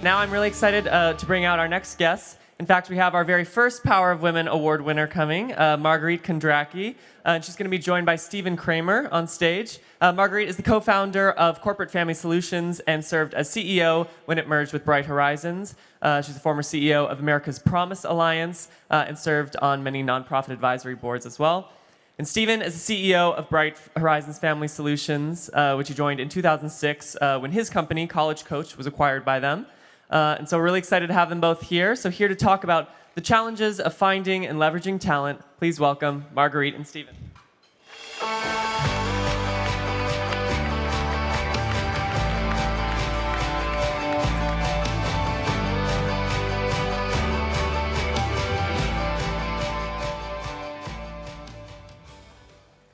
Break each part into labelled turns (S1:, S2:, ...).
S1: Now I'm really excited to bring out our next guest. In fact, we have our very first Power of Women Award winner coming, Marguerite Kondraki. And she's going to be joined by Stephen Kramer on stage. Marguerite is the co-founder of Corporate Family Solutions and served as CEO when it merged with Bright Horizons. She's the former CEO of America's Promise Alliance and served on many nonprofit advisory boards as well. And Stephen is the CEO of Bright Horizons Family Solutions, which he joined in 2006 when his company, College Coach, was acquired by them. And so we're really excited to have them both here. So here to talk about the challenges of finding and leveraging talent, please welcome Marguerite and Stephen.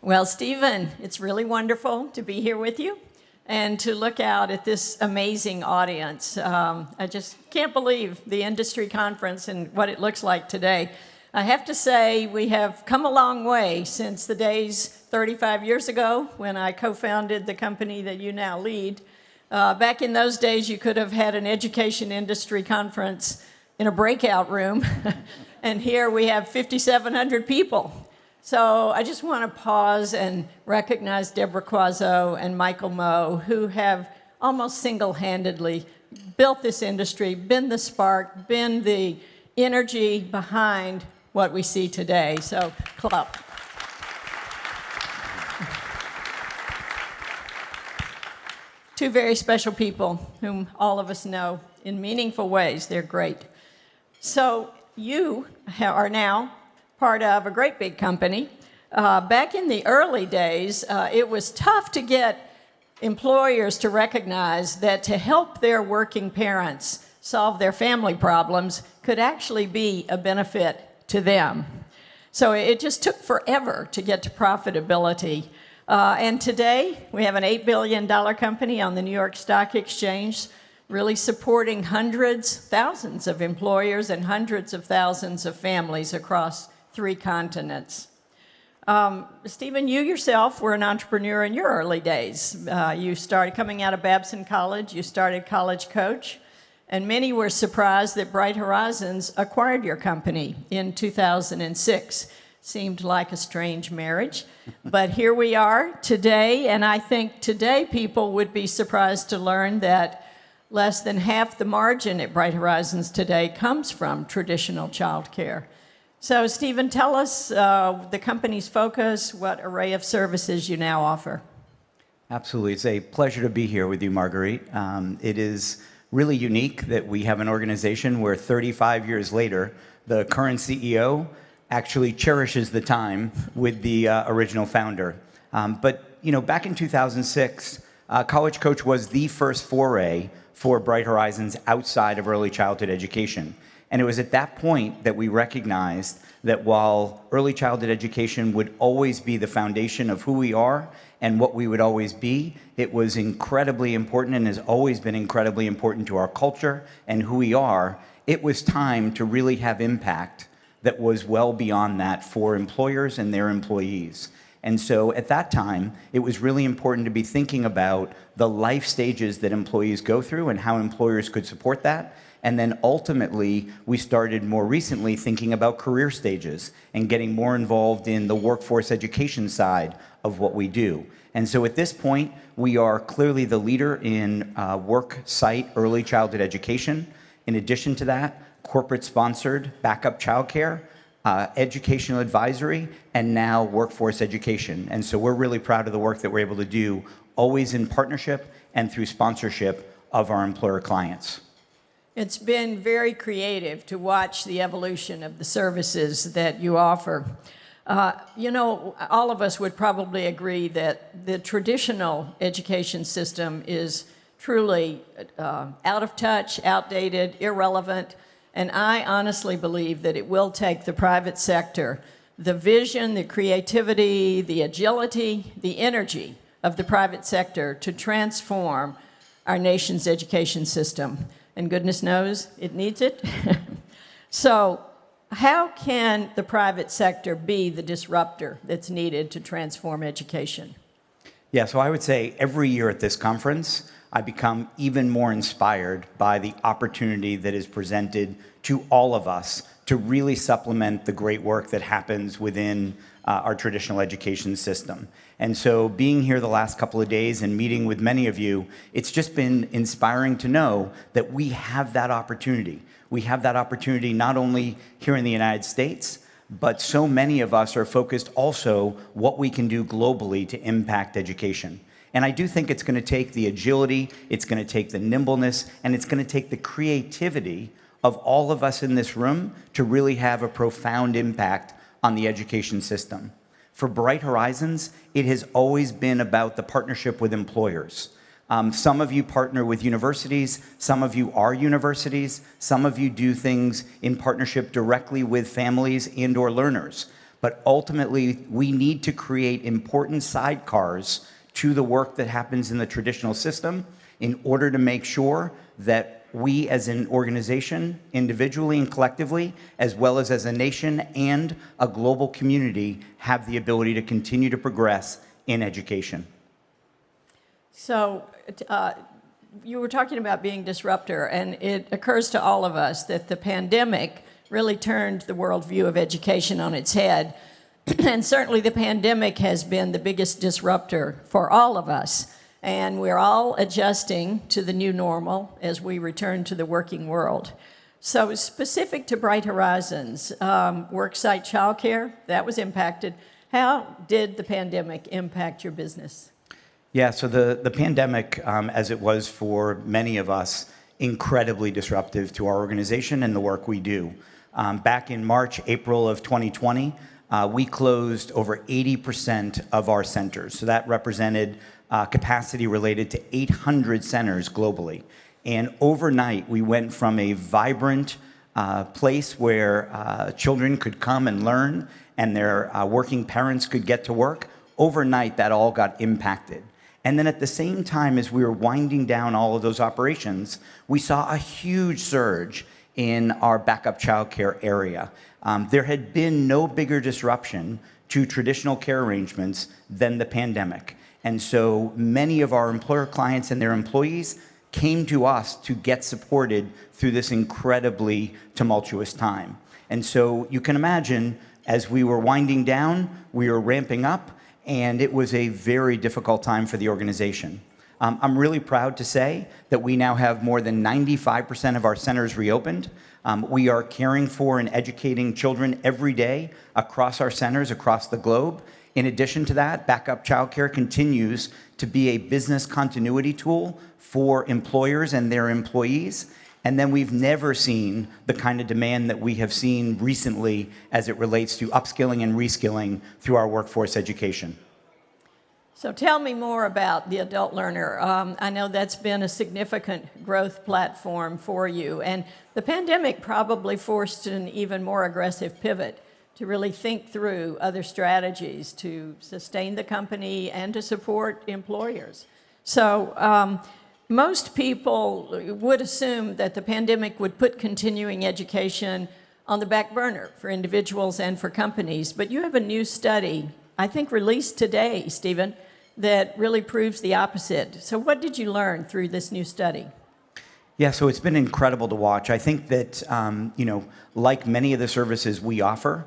S2: Well, Stephen, it's really wonderful to be here with you and to look out at this amazing audience. I just can't believe the industry conference and what it looks like today. I have to say we have come a long way since the days 35 years ago when I co-founded the company that you now lead. Back in those days, you could have had an education industry conference in a breakout room, and here we have 5,700 people. So I just want to pause and recognize Deborah Quazzo and Michael Moe, who have almost single-handedly built this industry, been the spark, been the energy behind what we see today. So clap. Two very special people whom all of us know in meaningful ways. They're great. So you are now part of a great big company. Back in the early days, it was tough to get employers to recognize that to help their working parents solve their family problems could actually be a benefit to them. So it just took forever to get to profitability. And today, we have an $8 billion company on the New York Stock Exchange, really supporting hundreds, thousands of employers and hundreds of thousands of families across 3 continents. Stephen, you yourself were an entrepreneur in your early days. You started coming out of Babson College, you started College Coach, and many were surprised that Bright Horizons acquired your company in 2006. Seemed like a strange marriage, but here we are today, and I think today people would be surprised to learn that less than half the margin at Bright Horizons today comes from traditional childcare. So, Stephen, tell us the company's focus, what array of services you now offer.
S3: Absolutely. It's a pleasure to be here with you, Marguerite. It is really unique that we have an organization where 35 years later, the current CEO actually cherishes the time with the original founder. But, you know, back in 2006, College Coach was the first foray for Bright Horizons outside of early childhood education. And it was at that point that we recognized that while early childhood education would always be the foundation of who we are and what we would always be, it was incredibly important and has always been incredibly important to our culture and who we are. It was time to really have impact that was well beyond that for employers and their employees. And so at that time, it was really important to be thinking about the life stages that employees go through and how employers could support that. And then ultimately, we started more recently thinking about career stages and getting more involved in the workforce education side of what we do. And so at this point, we are clearly the leader in work site early childhood education. In addition to that, corporate-sponsored backup childcare, educational advisory, and now workforce education. And so we're really proud of the work that we're able to do, always in partnership and through sponsorship of our employer clients.
S2: It's been very creative to watch the evolution of the services that you offer. You know, all of us would probably agree that the traditional education system is truly out of touch, outdated, irrelevant, and I honestly believe that it will take the private sector, the vision, the creativity, the agility, the energy of the private sector to transform our nation's education system. And goodness knows it needs it. So how can the private sector be the disruptor that's needed to transform education?
S3: Yeah, so I would say every year at this conference, I become even more inspired by the opportunity that is presented to all of us to really supplement the great work that happens within our traditional education system. And so being here the last couple of days and meeting with many of you, it's just been inspiring to know that we have that opportunity. We have that opportunity not only here in the United States, but so many of us are focused also what we can do globally to impact education. And I do think it's going to take the agility, it's going to take the nimbleness, and it's going to take the creativity of all of us in this room to really have a profound impact on the education system. For Bright Horizons, it has always been about the partnership with employers. Some of you partner with universities, some of you are universities, some of you do things in partnership directly with families and/or learners. But ultimately, we need to create important sidecars to the work that happens in the traditional system in order to make sure that we as an organization, individually and collectively, as well as a nation and a global community, have the ability to continue to progress in education.
S2: So you were talking about being disruptor, and it occurs to all of us that the pandemic really turned the worldview of education on its head. And certainly the pandemic has been the biggest disruptor for all of us. And we're all adjusting to the new normal as we return to the working world. So specific to Bright Horizons, worksite childcare, that was impacted. How did the pandemic impact your business?
S3: Yeah, so the pandemic, as it was for many of us, incredibly disruptive to our organization and the work we do. Back in March, April of 2020, we closed over 80% of our centers. So that represented capacity related to 800 centers globally. And overnight, we went from a vibrant place where children could come and learn and their working parents could get to work. Overnight, that all got impacted. And then at the same time as we were winding down all of those operations, we saw a huge surge in our backup childcare area. There had been no bigger disruption to traditional care arrangements than the pandemic. And so many of our employer clients and their employees came to us to get supported through this incredibly tumultuous time. And so you can imagine, as we were winding down, we were ramping up, and it was a very difficult time for the organization. I'm really proud to say that we now have more than 95% of our centers reopened. We are caring for and educating children every day across our centers, across the globe. In addition to that, backup childcare continues to be a business continuity tool for employers and their employees. And then we've never seen the kind of demand that we have seen recently as it relates to upskilling and reskilling through our workforce education.
S2: So tell me more about the adult learner. I know that's been a significant growth platform for you, and the pandemic probably forced an even more aggressive pivot to really think through other strategies to sustain the company and to support employers. So most people would assume that the pandemic would put continuing education on the back burner for individuals and for companies, but you have a new study, I think released today, Stephen, that really proves the opposite. So what did you learn through this new study?
S3: Yeah, so it's been incredible to watch. I think that, like many of the services we offer,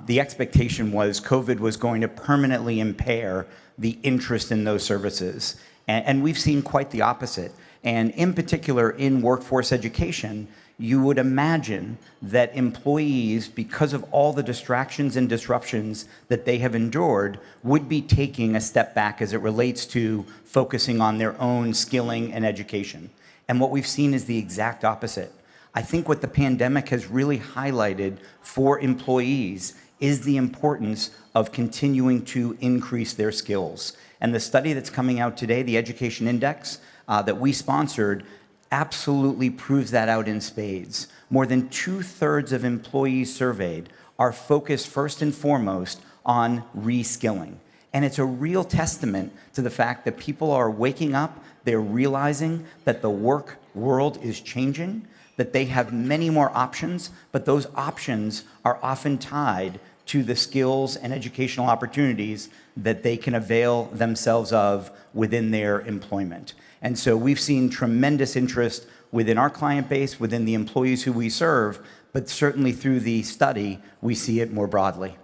S3: the expectation was COVID was going to permanently impair the interest in those services. And we've seen quite the opposite. And in particular, in workforce education, you would imagine that employees, because of all the distractions and disruptions that they have endured, would be taking a step back as it relates to focusing on their own skilling and education. And what we've seen is the exact opposite. I think what the pandemic has really highlighted for employees is the importance of continuing to increase their skills. And the study that's coming out today, the Education Index, that we sponsored, absolutely proves that out in spades. More than 2/3 of employees surveyed are focused first and foremost on reskilling. And it's a real testament to the fact that people are waking up, they're realizing that the work world is changing, that they have many more options, but those options are often tied to the skills and educational opportunities that they can avail themselves of within their employment. And so we've seen tremendous interest within our client base, within the employees who we serve, but certainly through the study, we see it more broadly.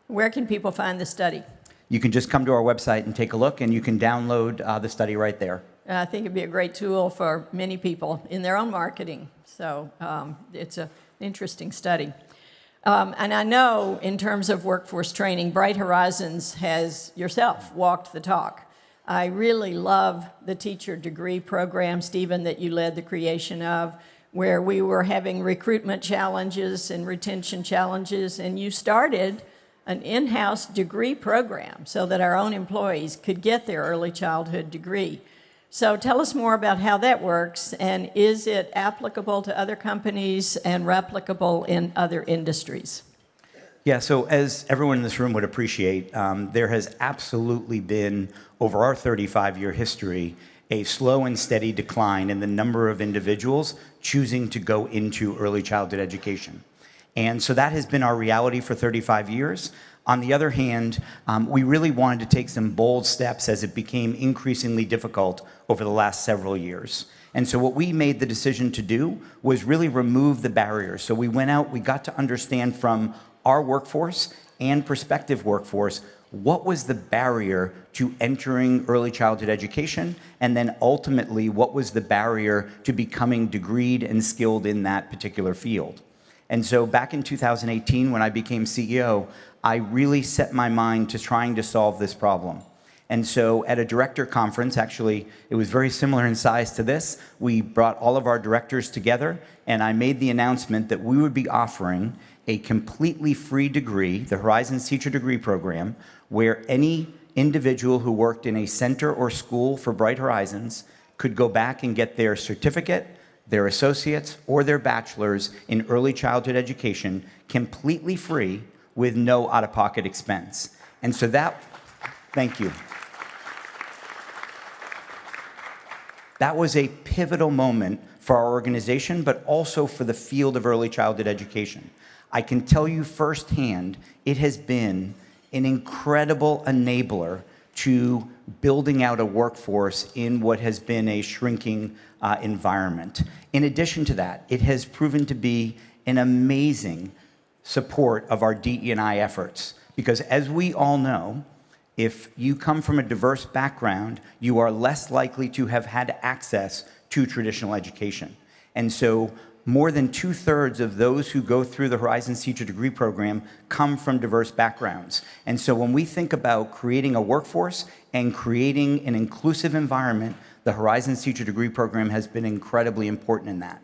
S2: Where can people find the study?
S3: You can just come to our website and take a look, and you can download the study right there.
S2: I think it'd be a great tool for many people in their own marketing. So it's an interesting study. And I know in terms of workforce training, Bright Horizons has yourself walked the talk. I really love the teacher degree program, Stephen, that you led the creation of, where we were having recruitment challenges and retention challenges, and you started an in-house degree program so that our own employees could get their early childhood degree. So tell us more about how that works, and is it applicable to other companies and replicable in other industries?
S3: Yeah, so as everyone in this room would appreciate, there has absolutely been, over our 35-year history, a slow and steady decline in the number of individuals choosing to go into early childhood education. And so that has been our reality for 35 years. On the other hand, we really wanted to take some bold steps as it became increasingly difficult over the last several years. And so what we made the decision to do was really remove the barriers. So we went out, we got to understand from our workforce and prospective workforce what was the barrier to entering early childhood education, and then ultimately what was the barrier to becoming degreed and skilled in that particular field. And so back in 2018, when I became CEO, I really set my mind to trying to solve this problem. And so at a director conference, actually, it was very similar in size to this, we brought all of our directors together, and I made the announcement that we would be offering a completely free degree, the Horizons Teacher Degree Program, where any individual who worked in a center or school for Bright Horizons could go back and get their certificate, their associates, or their bachelor's in early childhood education completely free with no out-of-pocket expense. And so that, thank you. That was a pivotal moment for our organization, but also for the field of early childhood education. I can tell you firsthand, it has been an incredible enabler to building out a workforce in what has been a shrinking environment. In addition to that, it has proven to be an amazing support of our DE&I efforts. Because as we all know, if you come from a diverse background, you are less likely to have had access to traditional education. And so more than 2/3 of those who go through the Horizons Teacher Degree Program come from diverse backgrounds. And so when we think about creating a workforce and creating an inclusive environment, the Horizons Teacher Degree Program has been incredibly important in that.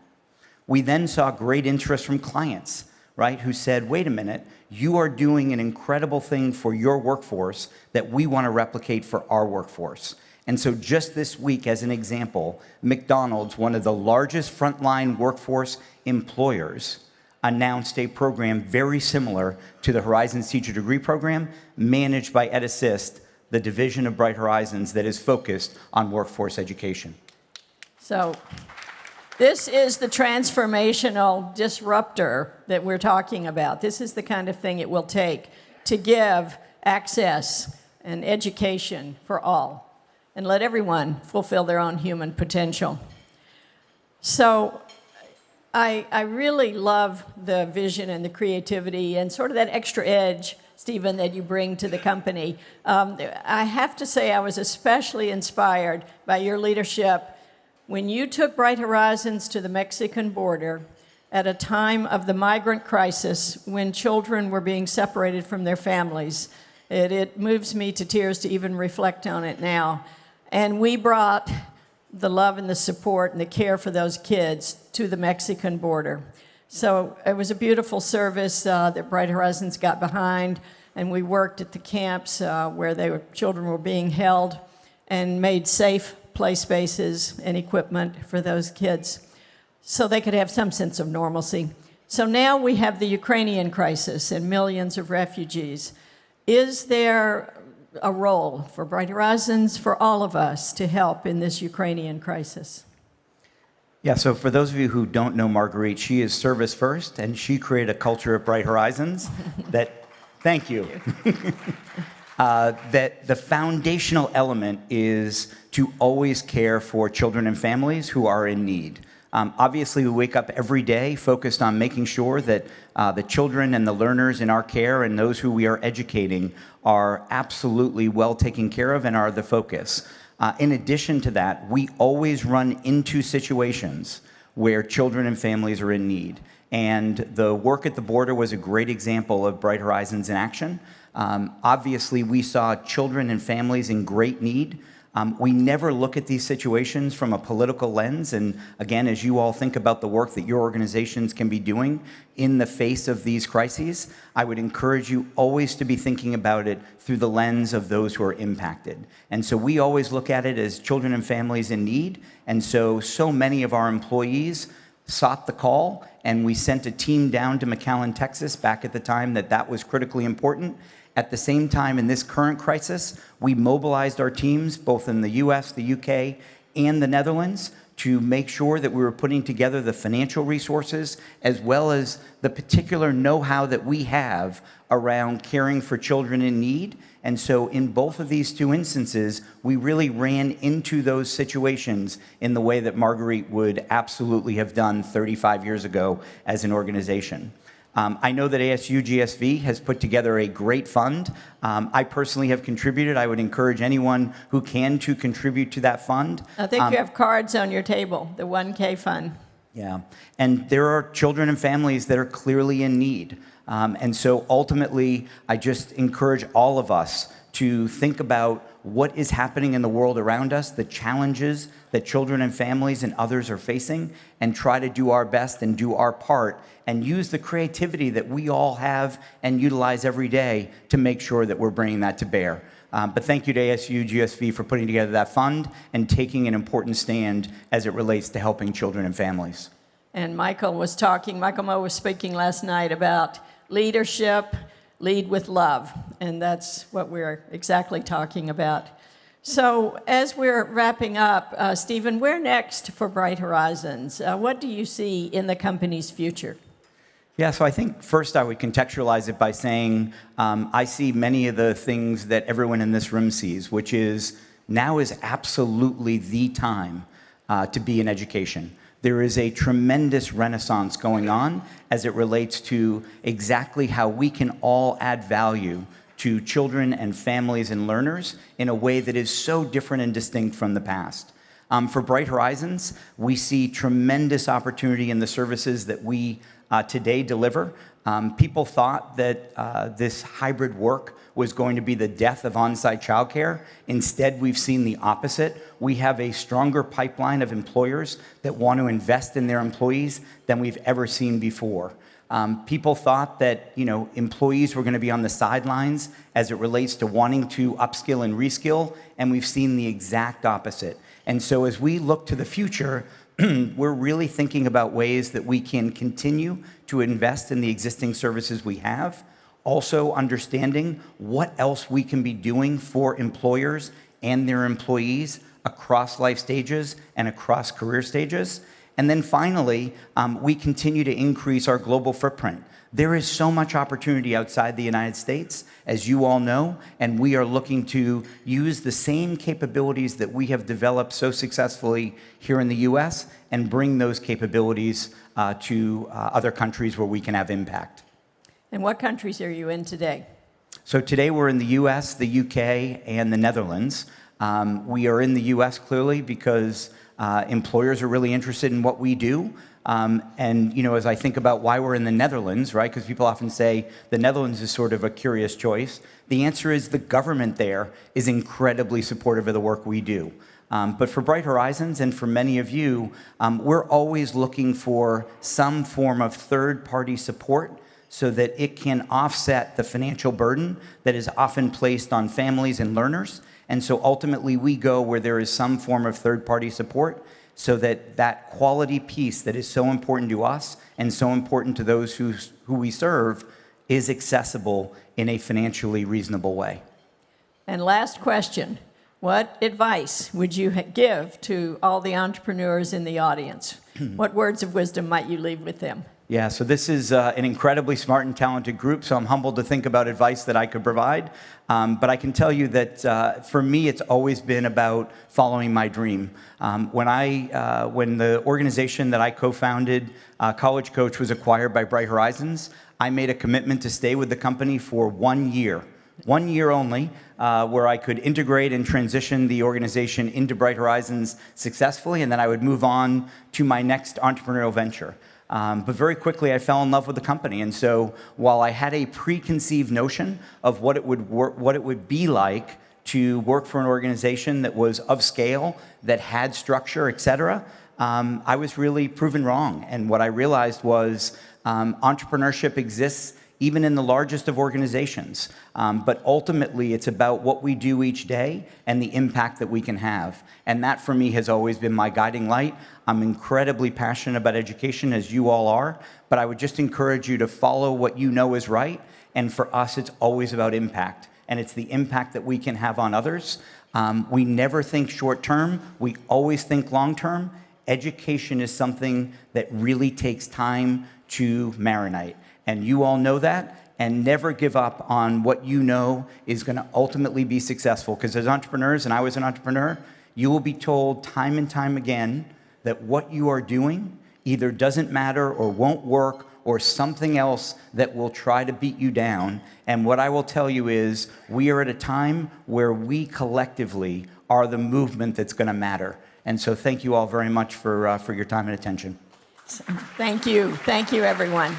S3: We then saw great interest from clients, right, who said, wait a minute, you are doing an incredible thing for your workforce that we want to replicate for our workforce. And so just this week, as an example, McDonald's, one of the largest frontline workforce employers, announced a program very similar to the Horizons Teacher Degree Program, managed by EdAssist, the division of Bright Horizons that is focused on workforce education.
S2: So this is the transformational disruptor that we're talking about. This is the kind of thing it will take to give access and education for all, and let everyone fulfill their own human potential. So I really love the vision and the creativity and sort of that extra edge, Stephen, that you bring to the company. I have to say I was especially inspired by your leadership when you took Bright Horizons to the Mexican border at a time of the migrant crisis when children were being separated from their families. It moves me to tears to even reflect on it now. And we brought the love and the support and the care for those kids to the Mexican border. So it was a beautiful service that Bright Horizons got behind, and we worked at the camps where children were being held and made safe play spaces and equipment for those kids so they could have some sense of normalcy. So now we have the Ukrainian crisis and millions of refugees. Is there a role for Bright Horizons, for all of us, to help in this Ukrainian crisis?
S3: Yeah, so for those of you who don't know Marguerite, she is service first, and she created a culture at Bright Horizons that, thank you. that the foundational element is to always care for children and families who are in need. Obviously, we wake up every day focused on making sure that the children and the learners in our care and those who we are educating are absolutely well taken care of and are the focus. In addition to that, we always run into situations where children and families are in need. And the work at the border was a great example of Bright Horizons in action. Obviously, we saw children and families in great need. We never look at these situations from a political lens. And again, as you all think about the work that your organizations can be doing in the face of these crises, I would encourage you always to be thinking about it through the lens of those who are impacted. And so we always look at it as children and families in need. And so many of our employees sought the call, and we sent a team down to McAllen, Texas, back at the time that was critically important. At the same time, in this current crisis, we mobilized our teams, both in the US, the UK, and the Netherlands, to make sure that we were putting together the financial resources, as well as the particular know-how that we have around caring for children in need. And so in both of these two instances, we really ran into those situations in the way that Marguerite would absolutely have done 35 years ago as an organization. I know that ASU+GSV has put together a great fund. I personally have contributed. I would encourage anyone who can to contribute to that fund.
S2: I think you have cards on your table, the 1K fund.
S3: Yeah, and there are children and families that are clearly in need. And so ultimately, I just encourage all of us to think about what is happening in the world around us, the challenges that children and families and others are facing, and try to do our best and do our part and use the creativity that we all have and utilize every day to make sure that we're bringing that to bear. But thank you to ASU+GSV for putting together that fund and taking an important stand as it relates to helping children and families.
S2: And Michael Moe was speaking last night about leadership, lead with love, and that's what we're exactly talking about. So as we're wrapping up, Stephen, where next for Bright Horizons? What do you see in the company's future?
S3: Yeah, so I think first I would contextualize it by saying I see many of the things that everyone in this room sees, which is now is absolutely the time to be in education. There is a tremendous renaissance going on as it relates to exactly how we can all add value to children and families and learners in a way that is so different and distinct from the past. For Bright Horizons, we see tremendous opportunity in the services that we today deliver. People thought that this hybrid work was going to be the death of on-site childcare. Instead, we've seen the opposite. We have a stronger pipeline of employers that want to invest in their employees than we've ever seen before. People thought that employees were going to be on the sidelines as it relates to wanting to upskill and reskill, and we've seen the exact opposite. And so as we look to the future, we're really thinking about ways that we can continue to invest in the existing services we have, also understanding what else we can be doing for employers and their employees across life stages and across career stages. And then finally, we continue to increase our global footprint. There is so much opportunity outside the United States, as you all know, and we are looking to use the same capabilities that we have developed so successfully here in the US and bring those capabilities to other countries where we can have impact.
S2: And what countries are you in today?
S3: So today we're in the US, the UK, and the Netherlands. We are in the US clearly because employers are really interested in what we do. And as I think about why we're in the Netherlands, right, because people often say the Netherlands is sort of a curious choice. The answer is the government there is incredibly supportive of the work we do. But for Bright Horizons and for many of you, we're always looking for some form of third-party support so that it can offset the financial burden that is often placed on families and learners. And so ultimately we go where there is some form of third-party support so that that quality piece that is so important to us and so important to those who we serve is accessible in a financially reasonable way.
S2: And last question, what advice would you give to all the entrepreneurs in the audience? What words of wisdom might you leave with them?
S3: Yeah, so this is an incredibly smart and talented group, so I'm humbled to think about advice that I could provide. But I can tell you that for me, it's always been about following my dream. When the organization that I co-founded, College Coach, was acquired by Bright Horizons, I made a commitment to stay with the company for 1 year. 1 year only, where I could integrate and transition the organization into Bright Horizons successfully, and then I would move on to my next entrepreneurial venture. But very quickly, I fell in love with the company. And so while I had a preconceived notion of what it would be like to work for an organization that was of scale, that had structure, et cetera, I was really proven wrong. And what I realized was entrepreneurship exists even in the largest of organizations. But ultimately, it's about what we do each day and the impact that we can have. And that, for me, has always been my guiding light. I'm incredibly passionate about education, as you all are, but I would just encourage you to follow what you know is right. And for us, it's always about impact. And it's the impact that we can have on others. We never think short term. We always think long term. Education is something that really takes time to marinate. And you all know that, and never give up on what you know is going to ultimately be successful. Because as entrepreneurs, and I was an entrepreneur, you will be told time and time again that what you are doing either doesn't matter or won't work or something else that will try to beat you down. And what I will tell you is we are at a time where we collectively are the movement that's going to matter. And so thank you all very much for your time and attention.
S2: Thank you. Thank you, everyone.